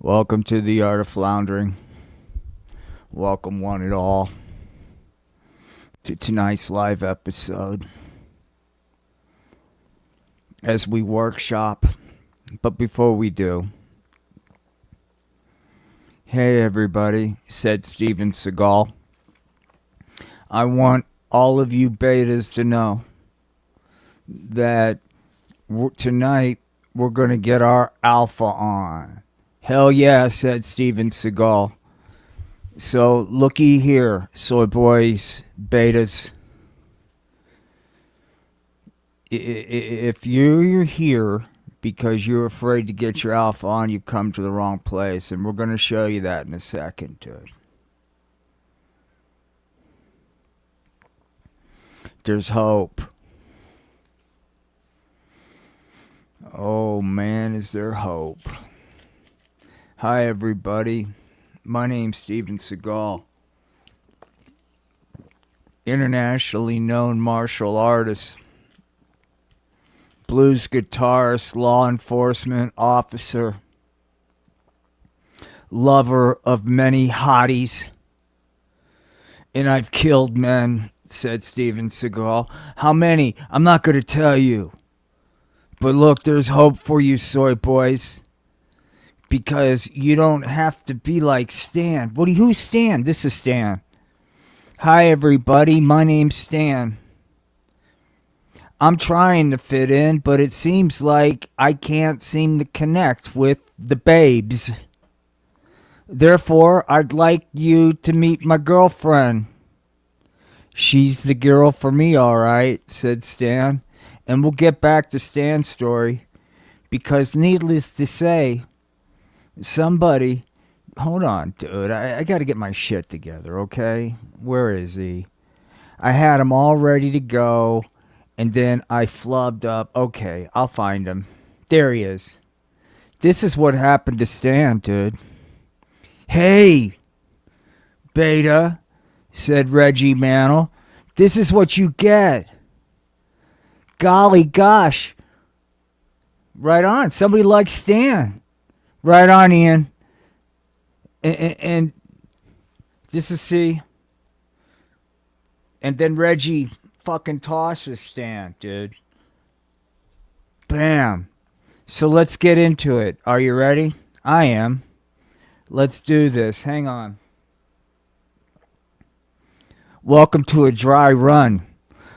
Welcome to the Art of Floundering. Welcome, one and all, to tonight's live episode as we workshop. But before we do, hey everybody, said Steven Seagal. I want all of you betas to know that tonight we're going to get our alpha on. Hell yeah, said Steven Seagal. So looky here, soy boys, betas. If you're here because you're afraid to get your alpha on, you've come to the wrong place. And we're going to show you that in a second, dude. There's hope. Oh man, is there hope. Hi everybody, my name's Steven Seagal, internationally known martial artist, blues guitarist, law enforcement officer, lover of many hotties, and I've killed men, said Steven Seagal. How many? I'm not going to tell you, but look, there's hope for you, soy boys. Because you don't have to be like Stan. Who's Stan? This is Stan. Hi, everybody. My name's Stan. I'm trying to fit in, but it seems like I can't seem to connect with the babes. Therefore, I'd like you to meet my girlfriend. She's the girl for me, all right, said Stan. And we'll get back to Stan's story. Because needless to say, somebody, hold on, dude. I got to get my shit together, okay? Where is he? I had him all ready to go, and then I flubbed up. Okay, I'll find him. There he is. This is what happened to Stan, dude. Hey, beta, said Reggie Mantle. This is what you get. Golly gosh. Right on. Somebody likes Stan. Right on, Ian. And this is C. And then Reggie fucking tosses Stan, dude. Bam. So let's get into it. Are you ready? I am. Let's do this. Hang on. Welcome to a dry run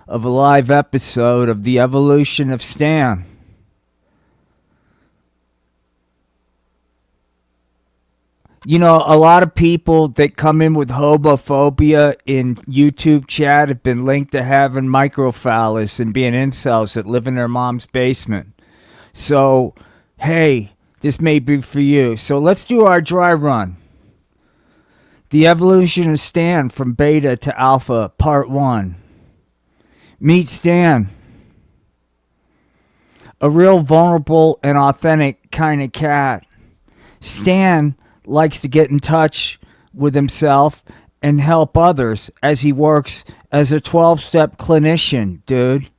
of a live episode of The Evolution of Stan. You know, a lot of people that come in with homophobia in YouTube chat have been linked to having microphallus and being incels that live in their mom's basement. So, hey, this may be for you. So let's do our dry run. The Evolution of Stan from Beta to Alpha, Part 1. Meet Stan. A real vulnerable and authentic kind of cat. Stan likes to get in touch with himself and help others as he works as a 12-step clinician, dude.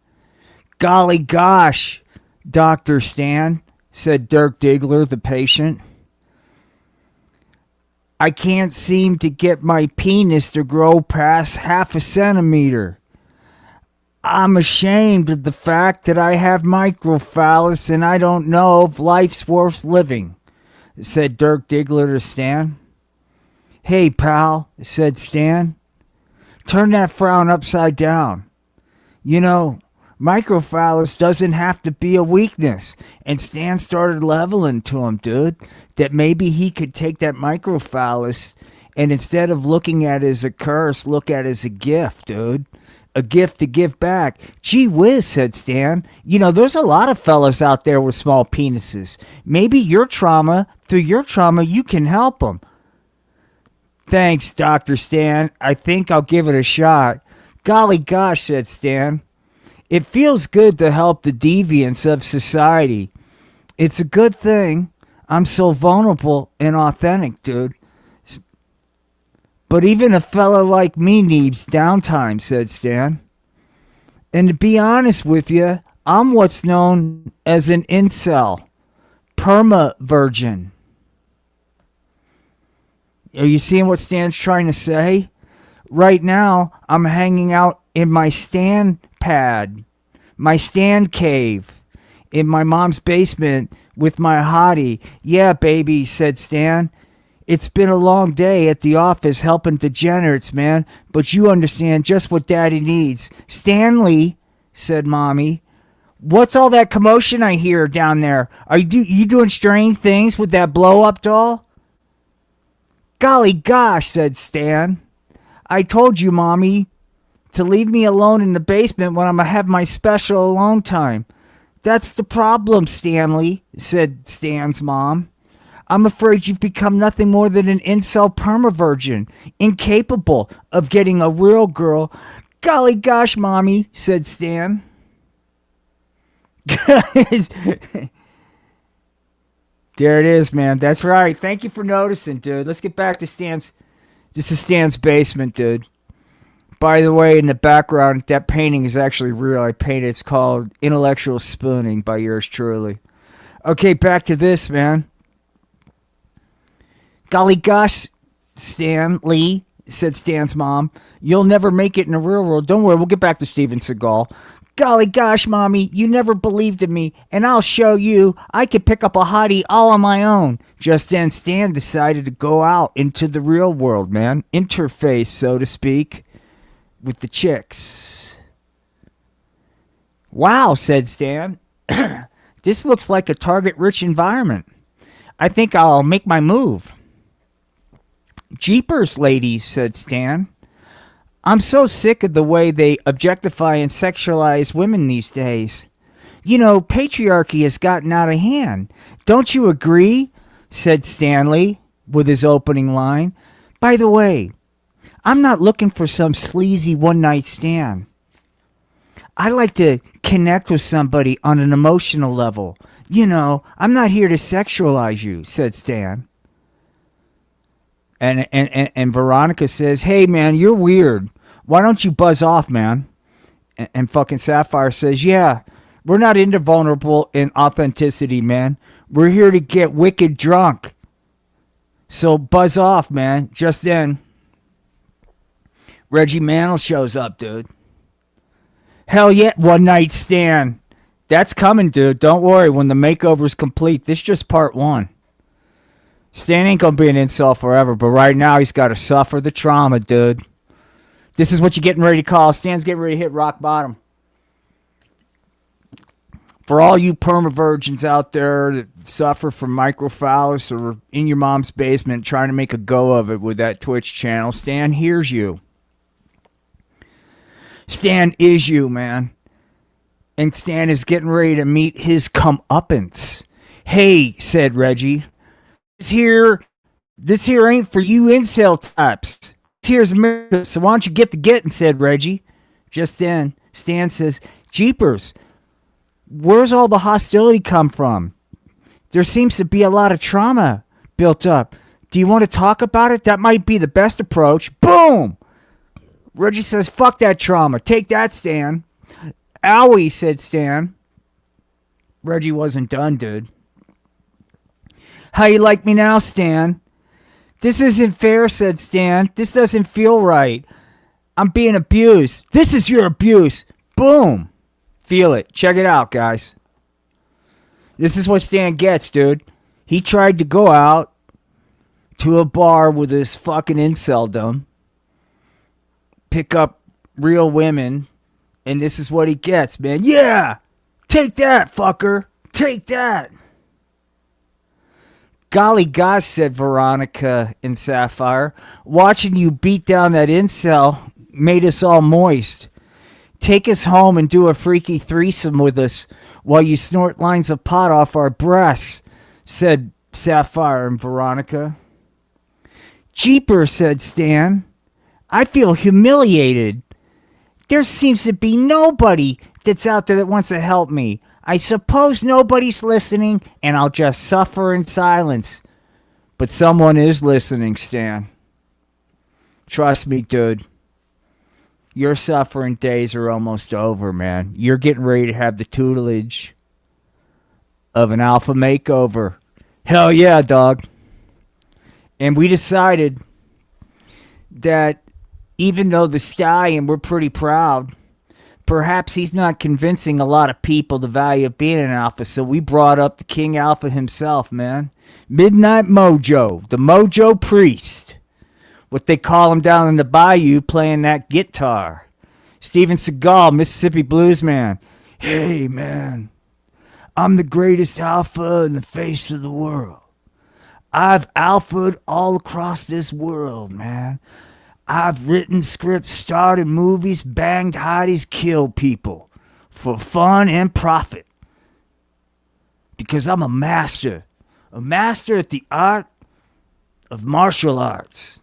Golly gosh, Dr. Stan, said Dirk Diggler, the patient. I can't seem to get my penis to grow past half a centimeter. I'm ashamed of the fact that I have microphallus and I don't know if life's worth living, said Dirk Diggler to Stan. Hey, pal, said Stan. Turn that frown upside down. You know, microphallus doesn't have to be a weakness. And Stan started leveling to him, dude, that maybe he could take that microphallus and instead of looking at it as a curse, look at it as a gift, dude. A gift to give back. Gee whiz, said Stan. You know, there's a lot of fellas out there with small penises. Maybe through your trauma, you can help them. Thanks, Dr. Stan. I think I'll give it a shot. Golly gosh, said Stan. It feels good to help the deviants of society. It's a good thing. I'm so vulnerable and authentic, dude. But even a fella like me needs downtime, said Stan. And to be honest with you, I'm what's known as an incel. Perma-virgin. Are you seeing what Stan's trying to say? Right now, I'm hanging out in my stand pad, my stand cave, in my mom's basement with my hottie. Yeah, baby, said Stan. It's been a long day at the office helping degenerates, man, but you understand just what Daddy needs. Stanley, said Mommy. What's all that commotion I hear down there? Are you doing strange things with that blow-up doll? Golly gosh, said Stan. I told you, Mommy, to leave me alone in the basement when I'm going to have my special alone time. That's the problem, Stanley, said Stan's mom. I'm afraid you've become nothing more than an incel permavirgin, incapable of getting a real girl. Golly gosh, Mommy, said Stan. There it is, man. That's right. Thank you for noticing, dude. Let's get back to Stan's. This is Stan's basement, dude. By the way, in the background, that painting is actually real. I painted. It's called Intellectual Spooning by yours truly. Okay, back to this, man. Golly gosh, Stan Lee, said Stan's mom. You'll never make it in the real world. Don't worry, we'll get back to Steven Seagal. Golly gosh, Mommy, you never believed in me, and I'll show you I could pick up a hottie all on my own. Just then, Stan decided to go out into the real world, man. Interface, so to speak, with the chicks. Wow, said Stan. This looks like a target-rich environment. I think I'll make my move. Jeepers, ladies, said Stan. I'm so sick of the way they objectify and sexualize women these days. You know, patriarchy has gotten out of hand. Don't you agree? Said Stanley with his opening line. By the way, I'm not looking for some sleazy one-night stand. I like to connect with somebody on an emotional level. You know, I'm not here to sexualize you, said Stan. And Veronica says, hey, man, you're weird. Why don't you buzz off, man? And fucking Sapphire says, yeah, we're not into vulnerable and authenticity, man. We're here to get wicked drunk. So buzz off, man. Just then, Reggie Mantle shows up, dude. Hell yeah, one night stand. That's coming, dude. Don't worry, when the makeover's complete. This is just part one. Stan ain't gonna be an incel forever, but right now he's got to suffer the trauma, dude. This is what you're getting ready to call. Stan's getting ready to hit rock bottom. For all you permavirgins out there that suffer from microphallus or in your mom's basement trying to make a go of it with that Twitch channel, Stan hears you. Stan is you, man. And Stan is getting ready to meet his comeuppance. Hey, said Reggie. This here ain't for you incel types. This here's America, so why don't you get to getting, said Reggie. Just then, Stan says, Jeepers, where's all the hostility come from? There seems to be a lot of trauma built up. Do you want to talk about it? That might be the best approach. Boom! Reggie says, fuck that trauma. Take that, Stan. Owie, said Stan. Reggie wasn't done, dude. How you like me now, Stan? This isn't fair, said Stan. This doesn't feel right. I'm being abused. This is your abuse. Boom. Feel it. Check it out, guys. This is what Stan gets, dude. He tried to go out to a bar with his fucking inceldom, pick up real women, and this is what he gets, man. Yeah! Take that, fucker. Take that. Golly gosh, said Veronica and Sapphire. Watching you beat down that incel made us all moist. Take us home and do a freaky threesome with us while you snort lines of pot off our breasts, said Sapphire and Veronica. Jeepers, said Stan. I feel humiliated. There seems to be nobody that's out there that wants to help me. I suppose nobody's listening, and I'll just suffer in silence. But someone is listening, Stan. Trust me, dude. Your suffering days are almost over, man. You're getting ready to have the tutelage of an alpha makeover. Hell yeah, dog. And we decided that even though the stallion, we're pretty proud, perhaps he's not convincing a lot of people the value of being an alpha. So we brought up the King Alpha himself, man. Midnight Mojo, the Mojo Priest. What they call him down in the bayou, playing that guitar. Steven Seagal, Mississippi Blues Man. Hey, man, I'm the greatest alpha in the face of the world. I've alphaed all across this world, man. I've written scripts, started movies, banged hotties, killed people for fun and profit. Because I'm a master at the art of martial arts.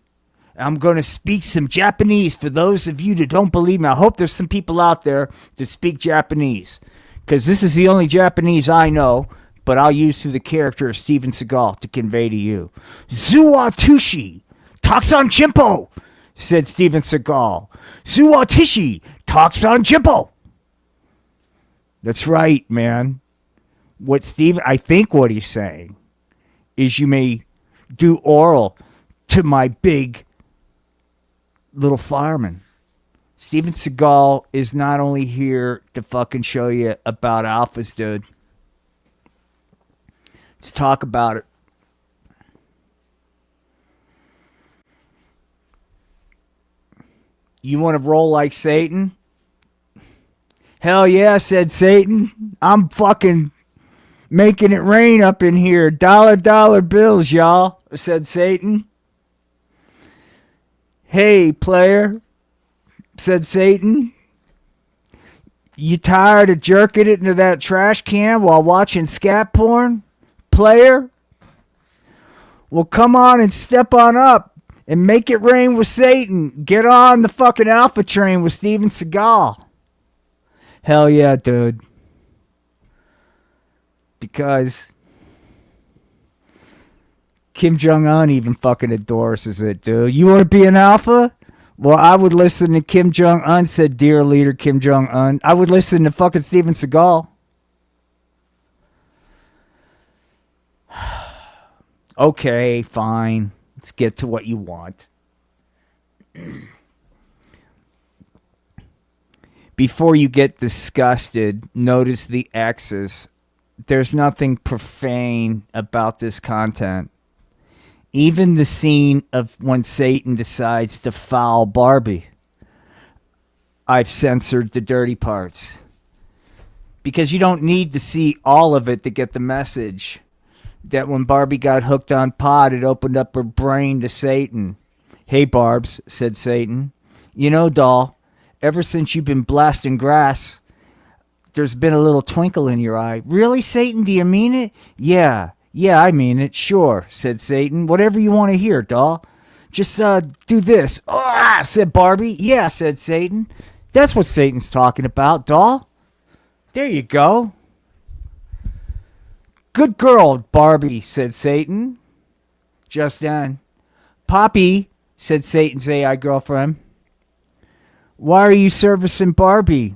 I'm going to speak some Japanese for those of you that don't believe me. I hope there's some people out there that speak Japanese, because this is the only Japanese I know, but I'll use through the character of Steven Seagal to convey to you. Zuwatushi, Taksan Chimpo, said Steven Seagal. Zuwatishi, Taksan Chimpo. That's right, man. I think what he's saying is you may do oral to my big little fireman. Steven Seagal is not only here to fucking show you about alphas, dude. Let's talk about it. You want to roll like Satan? Hell yeah, said Satan. I'm fucking making it rain up in here. Dollar bills, y'all, said Satan. Hey, player, said Satan. You tired of jerking it into that trash can while watching scat porn, player? Well, come on and step on up and make it rain with Satan. Get on the fucking alpha train with Steven Seagal. Hell yeah, dude. Because Kim Jong-un even fucking endorses it, dude. You want to be an alpha? Well, I would listen to Kim Jong-un, said dear leader Kim Jong-un. I would listen to fucking Steven Seagal. Okay, fine. Let's get to what you want. Before you get disgusted, notice the X's. There's nothing profane about this content. Even the scene of when Satan decides to foul Barbie, I've censored the dirty parts. Because you don't need to see all of it to get the message that when Barbie got hooked on pot, it opened up her brain to Satan. Hey, Barbs, said Satan. You know, doll, ever since you've been blasting grass, there's been a little twinkle in your eye. Really, Satan? Do you mean it? Yeah, I mean it. Sure, said Satan. Whatever you want to hear, doll. Just do this. Ah, said Barbie. Yeah, said Satan. That's what Satan's talking about, doll. There you go. Good girl, Barbie, said Satan. Just then. Poppy, said Satan's AI girlfriend. Why are you servicing Barbie?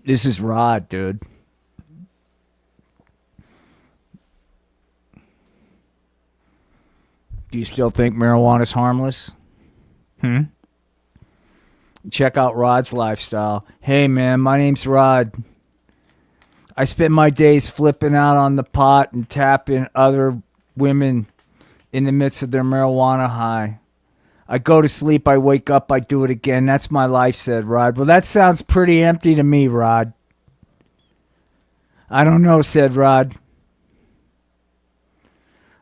This is Rod, dude. Do you still think marijuana's harmless? Check out Rod's lifestyle. Hey, man, my name's Rod. I spend my days flipping out on the pot and tapping other women in the midst of their marijuana high. I go to sleep, I wake up, I do it again. That's my life, said Rod. Well, that sounds pretty empty to me, Rod. I don't know, said Rod.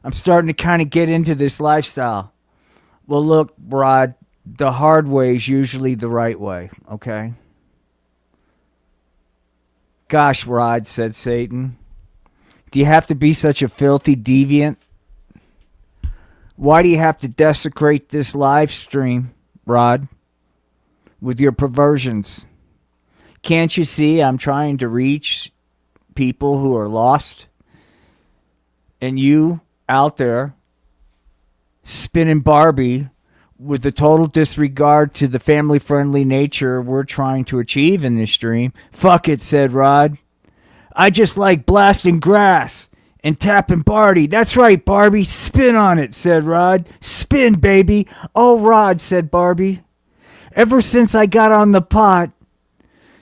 I'm starting to kind of get into this lifestyle. Well, look, Rod, the hard way is usually the right way, okay? Gosh, Rod, said Satan. Do you have to be such a filthy deviant? Why do you have to desecrate this live stream, Rod, with your perversions? Can't you see I'm trying to reach people who are lost? And you out there spinning Barbie with the total disregard to the family-friendly nature we're trying to achieve in this stream. Fuck it, said Rod. I just like blasting grass and tapping Barbie. That's right, Barbie. Spin on it, said Rod. Spin, baby. Oh, Rod, said Barbie. Ever since I got on the pot,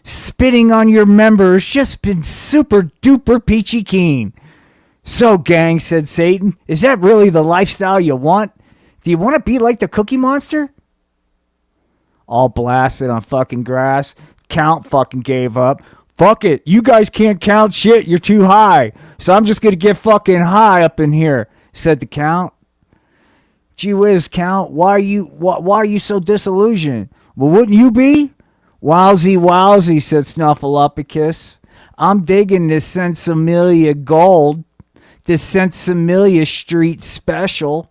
spitting on your members just been super duper peachy keen. So, gang, said Satan, is that really the lifestyle you want? Do you want to be like the Cookie Monster? All blasted on fucking grass. Count fucking gave up. Fuck it. You guys can't count shit. You're too high. So I'm just going to get fucking high up in here, said the Count. Gee whiz, Count. Why are you so disillusioned? Well, wouldn't you be? Wowsy, wowsy, said Snuffleupagus. I'm digging this Sensimilia Gold. This Sensimilia Street special.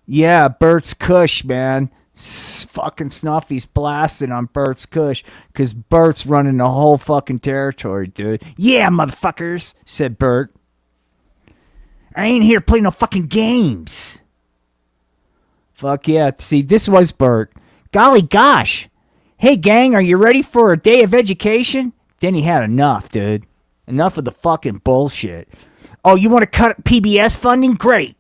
Yeah, Bert's Kush, man. Fucking Snuffy's blasting on Bert's Kush because Bert's running the whole fucking territory, dude. Yeah, motherfuckers, said Bert. I ain't here to play no fucking games. Fuck yeah. See, this was Bert. Golly gosh. Hey, gang, are you ready for a day of education? Then he had enough, dude. Enough of the fucking bullshit. Oh, you want to cut PBS funding? Great.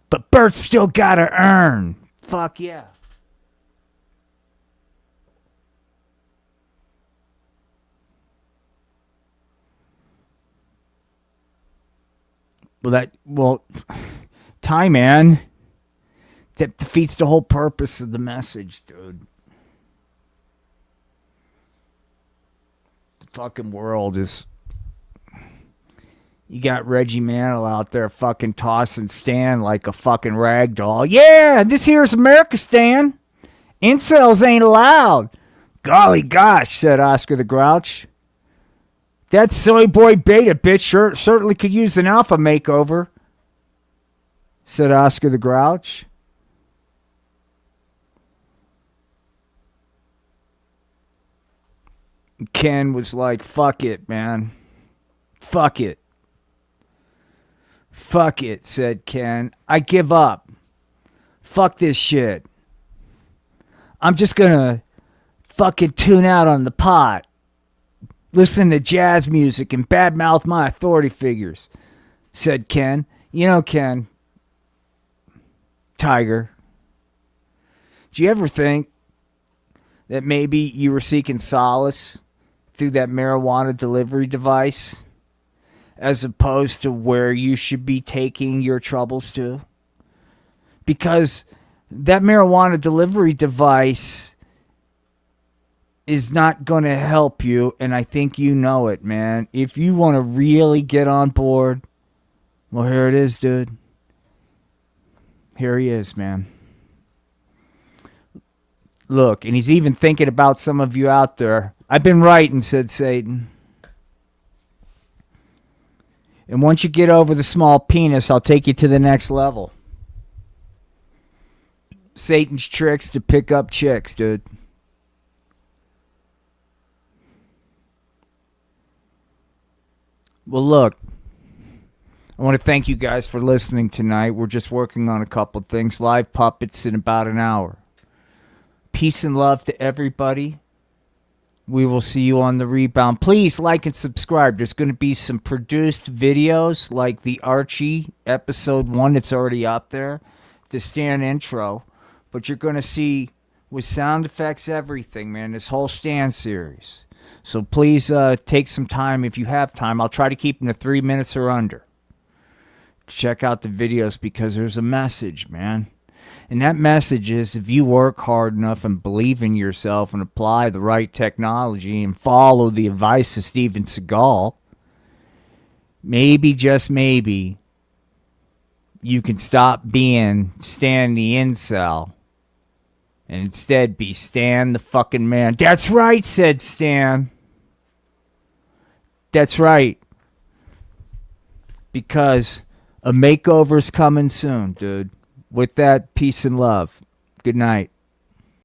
But Bert's still gotta earn. Fuck yeah. Well, time, man. That defeats the whole purpose of the message, dude. The fucking world is... You got Reggie Mantle out there fucking tossing Stan like a fucking rag doll. Yeah, this here's America, Stan. Incels ain't allowed. Golly gosh, said Oscar the Grouch. That soy boy beta bitch certainly could use an alpha makeover, said Oscar the Grouch. Ken was like, fuck it, man. Fuck it. Fuck it, said Ken. I give up. Fuck this shit. I'm just gonna fucking tune out on the pot. Listen to jazz music and badmouth my authority figures, said Ken. You know, Ken, Tiger, do you ever think that maybe you were seeking solace through that marijuana delivery device as opposed to where you should be taking your troubles to? Because that marijuana delivery device is not going to help you, and I think you know it, man. If you want to really get on board, well, here it is, dude. Here he is, man. Look, and he's even thinking about some of you out there. I've been writing, said Satan. And once you get over the small penis, I'll take you to the next level. Satan's tricks to pick up chicks, dude. Well, look, I want to thank you guys for listening tonight. We're just working on a couple things. Live puppets in about an hour. Peace and love to everybody. We will see you on the rebound. Please like and subscribe. There's going to be some produced videos like the Archie episode 1 that's already up there. The Stan intro. But you're going to see with sound effects, everything, man. This whole Stan series. So please take some time if you have time. I'll try to keep them to 3 minutes or under. Check out the videos because there's a message, man. And that message is if you work hard enough and believe in yourself and apply the right technology and follow the advice of Steven Seagal, maybe, just maybe, you can stop being Stan the incel and instead be Stan the fucking man. That's right, said Stan. That's right. Because a makeover's coming soon, dude. With that, peace and love. Good night.